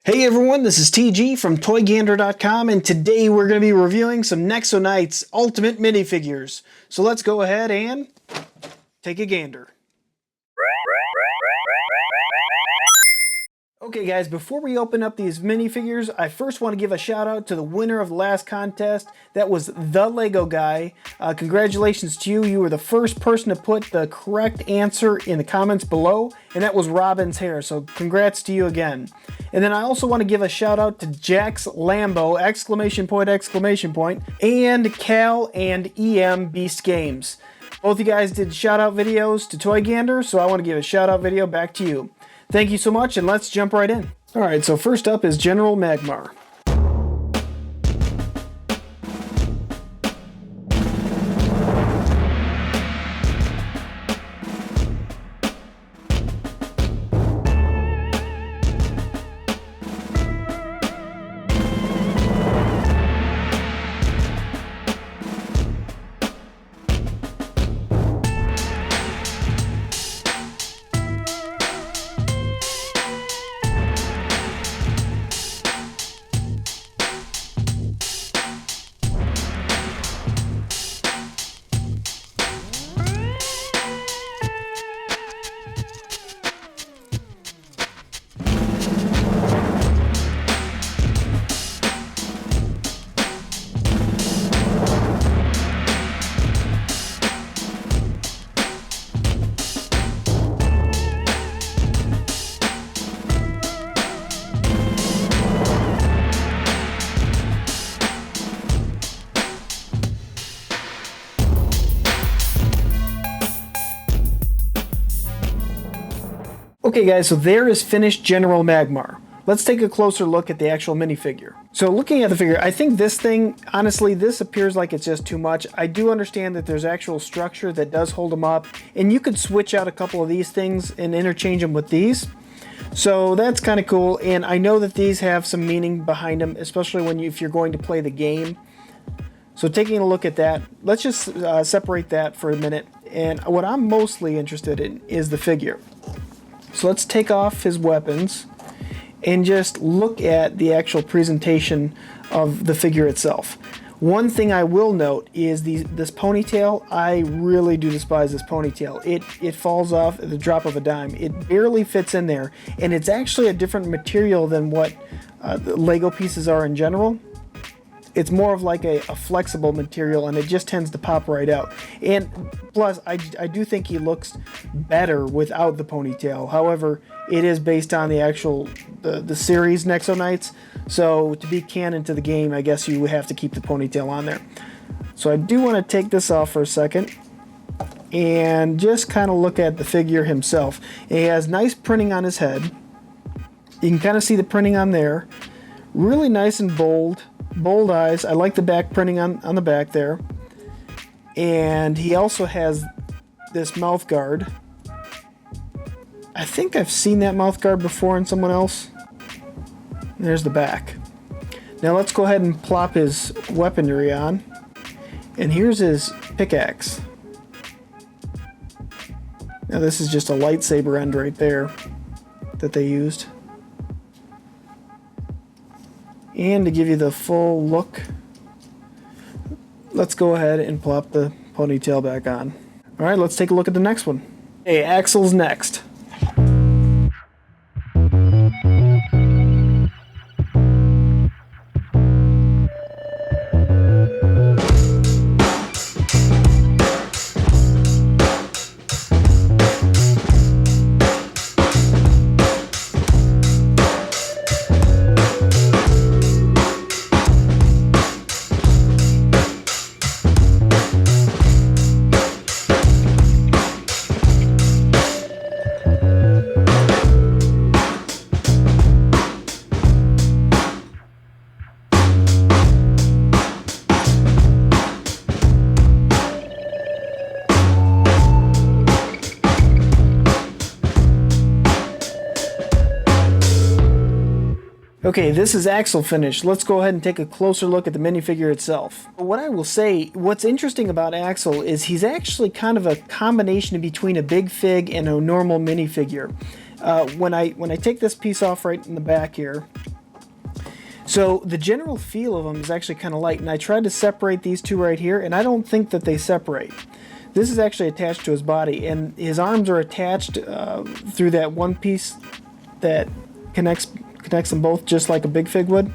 Hey everyone, this is TG from ToyGander.com, and today we're going to be reviewing some Nexo Knights Ultimate Minifigures. So let's go ahead and take a gander. Okay guys, before we open up these minifigures, I first want to give a shout out to the winner of the last contest. That was the Lego guy. Congratulations to you. You were the first person to put the correct answer in the comments below, and that was Robin's hair. So congrats to you again. And then I also want to give a shout out to Jax Lambo, exclamation point, and Cal and EM Beast Games. Both you guys did shout out videos to Toy Gander, so I want to give a shout out video back to you. Thank you so much, and let's jump right in. Alright, so first up is General Magmar. Okay guys, so there is finished General Magmar. Let's take a closer look at the actual minifigure. So looking at the figure, I think this thing, honestly, this appears like it's just too much. I do understand that there's actual structure that does hold them up, and you could switch out a couple of these things and interchange them with these. So that's kind of cool, and I know that these have some meaning behind them, especially if you're going to play the game. So taking a look at that, let's just separate that for a minute. And what I'm mostly interested in is the figure. So let's take off his weapons and just look at the actual presentation of the figure itself. One thing I will note is this ponytail. I really do despise this ponytail. It falls off at the drop of a dime. It barely fits in there, and it's actually a different material than what the Lego pieces are in general. It's more of like a flexible material, and it just tends to pop right out. And plus, I do think he looks better without the ponytail. However, it is based on the actual the series Nexo Knights, so to be canon to the game, I guess you have to keep the ponytail on there. So I do want to take this off for a second and just kind of look at the figure himself. He has nice printing on his head. You can kind of see the printing on there. Really nice and bold eyes. I like the back printing on the back there. And he also has this mouth guard. I think I've seen that mouth guard before in someone else. There's the back. Now let's go ahead and plop his weaponry on. And here's his pickaxe. Now this is just a lightsaber end right there that they used. And to give you the full look, let's go ahead and plop the ponytail back on. Alright, let's take a look at the next one. Hey, Axl's next. Okay, this is Axl finished. Let's go ahead and take a closer look at the minifigure itself. What I will say, what's interesting about Axl is he's actually kind of a combination between a big fig and a normal minifigure. When I take this piece off right in the back here, So the general feel of them is actually kind of light, and I tried to separate these two right here, and I don't think that they separate. This is actually attached to his body, and his arms are attached through that one piece that connects them both, just like a big fig would.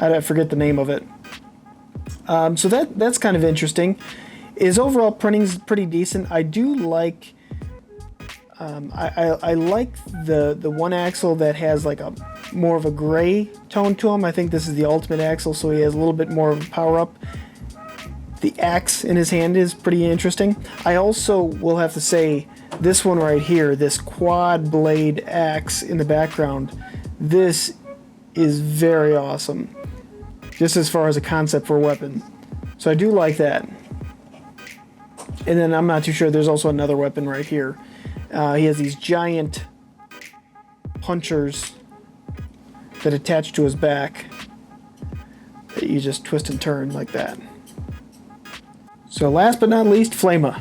I forget the name of it. So that's kind of interesting. His overall printing is pretty decent. I do like. I like the one Axl that has like a more of a gray tone to him. I think this is the ultimate Axl, so he has a little bit more of a power up. The axe in his hand is pretty interesting. I also will have to say this one right here, this quad blade axe in the background, this is very awesome, just as far as a concept for a weapon. So I do like that. And then I'm not too sure, there's also another weapon right here. He has these giant punchers that attach to his back that you just twist and turn like that. So last but not least, Flama.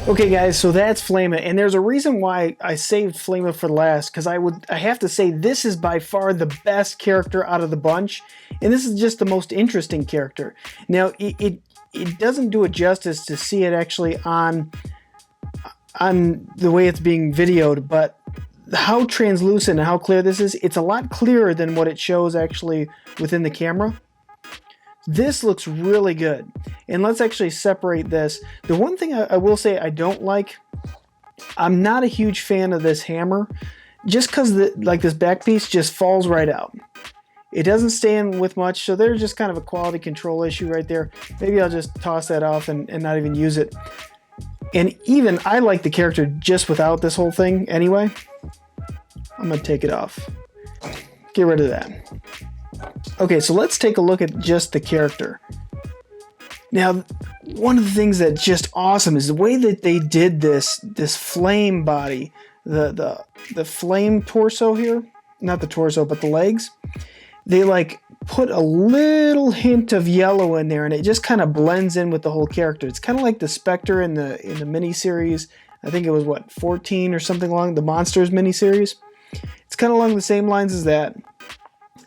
Okay guys, so that's Flama, and there's a reason why I saved Flama for last, because I have to say this is by far the best character out of the bunch, and this is just the most interesting character. Now, it doesn't do it justice to see it actually on the way it's being videoed, but how translucent and how clear this is, it's a lot clearer than what it shows actually within the camera. This looks really good. And let's actually separate this. The one thing I will say I don't like, I'm not a huge fan of this hammer, just because like this back piece just falls right out. It doesn't stay in with much, so there's just kind of a quality control issue right there. Maybe I'll just toss that off and not even use it. And even I like the character just without this whole thing anyway. I'm gonna take it off. Get rid of that. Okay, so let's take a look at just the character. Now, one of the things that's just awesome is the way that they did this flame body, the flame torso here, not the torso, but the legs. They like put a little hint of yellow in there, and it just kind of blends in with the whole character. It's kind of like the Spectre in the mini-series. I think it was, what, 14 or something along the Monsters mini-series. It's kind of along the same lines as that.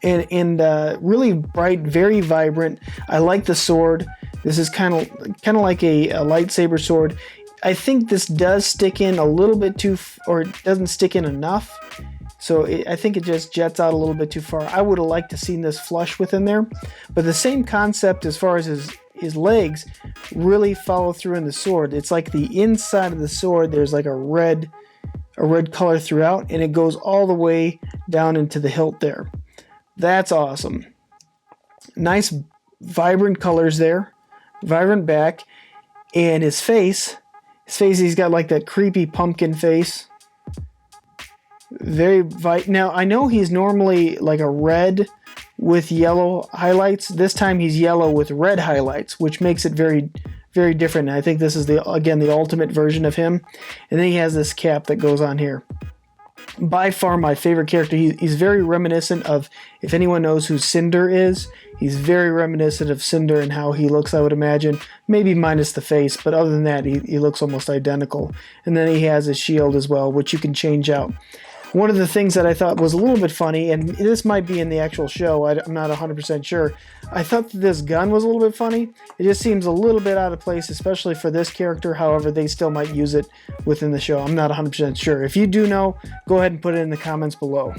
And really bright, very vibrant. I like the sword. This is kind of like a lightsaber sword. I think this does stick in a little bit too, or it doesn't stick in enough. So I think it just jets out a little bit too far. I would have liked to seen this flush within there. But the same concept as far as his legs really follow through in the sword. It's like the inside of the sword, there's like a red color throughout, and it goes all the way down into the hilt there. That's awesome. Nice vibrant colors there. Vibrant back. And his face, he's got like that creepy pumpkin face. Now, I know he's normally like a red with yellow highlights. This time he's yellow with red highlights, which makes it very, very different. And I think this is, again, the ultimate version of him. And then he has this cap that goes on here. by far my favorite character. He's very reminiscent of, if anyone knows who Cinder is, he's very reminiscent of Cinder and how he looks, I would imagine. Maybe minus the face, but other than that, he looks almost identical. And then he has his shield as well, which you can change out. One of the things that I thought was a little bit funny, and this might be in the actual show, I'm not 100% sure, I thought that this gun was a little bit funny. It just seems a little bit out of place, especially for this character. However, they still might use it within the show. I'm not 100% sure. If you do know, go ahead and put it in the comments below.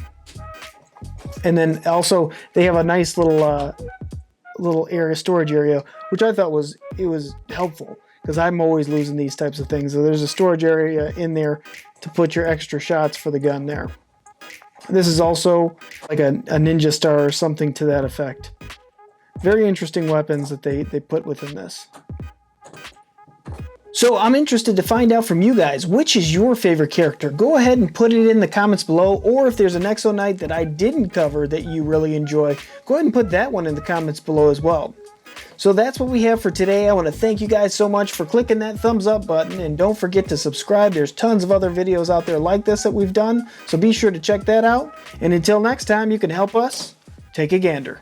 And then also, they have a nice little area, storage area, which I thought was helpful, because I'm always losing these types of things. So there's a storage area in there to put your extra shots for the gun there. This is also like a ninja star or something to that effect. Very interesting weapons that they put within this. So I'm interested to find out from you guys, which is your favorite character? Go ahead and put it in the comments below, or if there's a Nexo Knight that I didn't cover that you really enjoy, go ahead and put that one in the comments below as well. So that's what we have for today. I want to thank you guys so much for clicking that thumbs up button, and don't forget to subscribe. There's tons of other videos out there like this that we've done, so be sure to check that out. And until next time, you can help us take a gander.